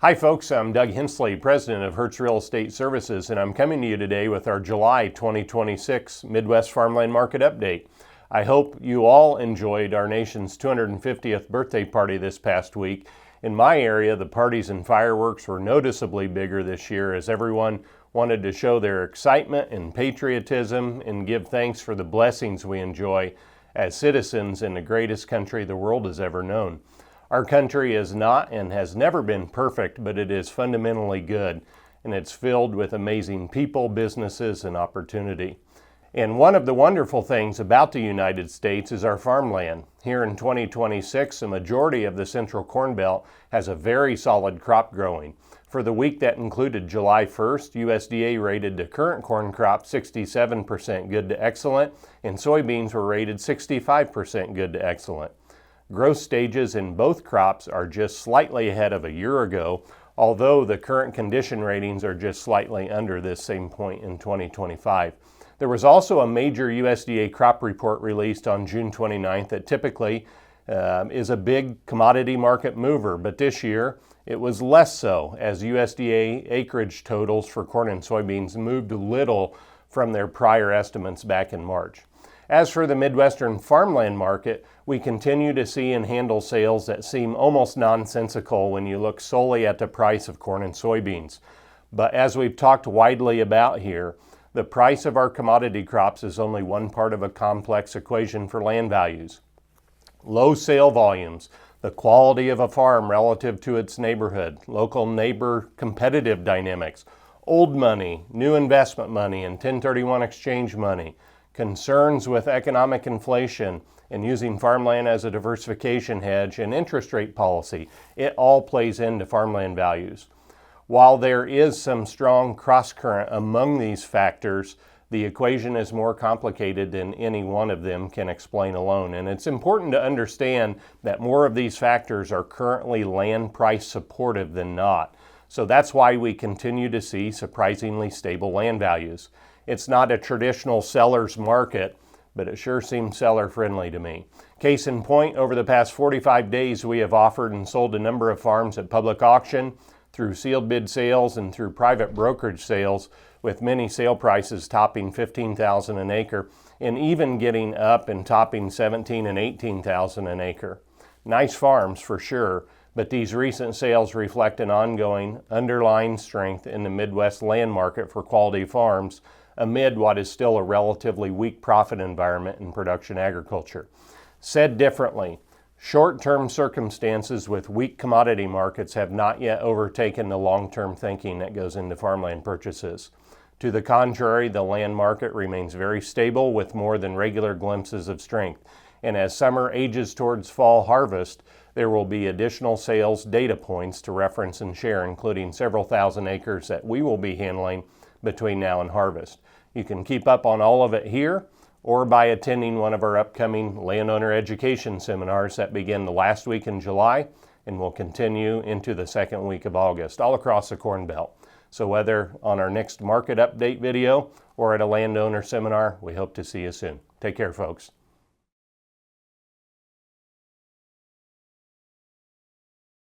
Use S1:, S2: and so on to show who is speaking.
S1: Hi folks, I'm Doug Hensley, President of Hertz Real Estate Services, and I'm coming to you today with our July 2026 Midwest Farmland Market Update. I hope you all enjoyed our nation's 250th birthday party this past week. In my area, the parties and fireworks were noticeably bigger this year as everyone wanted to show their excitement and patriotism and give thanks for the blessings we enjoy as citizens in the greatest country the world has ever known. Our country is not and has never been perfect, but it is fundamentally good, and it's filled with amazing people, businesses, and opportunity. And one of the wonderful things about the United States is our farmland. Here in 2026, a majority of the Central Corn Belt has a very solid crop growing. For the week that included July 1st, USDA rated the current corn crop 67% good to excellent, and soybeans were rated 65% good to excellent. Growth stages in both crops are just slightly ahead of a year ago, although the current condition ratings are just slightly under this same point in 2025. There was also a major USDA crop report released on June 29th that typically is a big commodity market mover, but this year it was less so as USDA acreage totals for corn and soybeans moved little from their prior estimates back in March. As for the Midwestern farmland market, we continue to see and handle sales that seem almost nonsensical when you look solely at the price of corn and soybeans. But as we've talked widely about here, the price of our commodity crops is only one part of a complex equation for land values. Low sale volumes, the quality of a farm relative to its neighborhood, local neighbor competitive dynamics, old money, new investment money, and 1031 exchange money, concerns with economic inflation and using farmland as a diversification hedge, and interest rate policy, it all plays into farmland values. While there is some strong cross-current among these factors, the equation is more complicated than any one of them can explain alone. And it's important to understand that more of these factors are currently land price supportive than not. So that's why we continue to see surprisingly stable land values. It's not a traditional seller's market, but it sure seems seller friendly to me. Case in point, over the past 45 days, we have offered and sold a number of farms at public auction, through sealed bid sales, and through private brokerage sales, with many sale prices topping $15,000 an acre, and even getting up and topping $17,000 and $18,000 an acre. Nice farms for sure, but these recent sales reflect an ongoing underlying strength in the Midwest land market for quality farms, amid what is still a relatively weak profit environment in production agriculture. Said differently, short-term circumstances with weak commodity markets have not yet overtaken the long-term thinking that goes into farmland purchases. To the contrary, the land market remains very stable with more than regular glimpses of strength. And as summer ages towards fall harvest, there will be additional sales data points to reference and share, including several thousand acres that we will be handling between now and harvest. You can keep up on all of it here or by attending one of our upcoming landowner education seminars that begin the last week in July and will continue into the second week of August all across the Corn Belt. So whether on our next market update video or at a landowner seminar, we hope to see you soon. Take care, folks.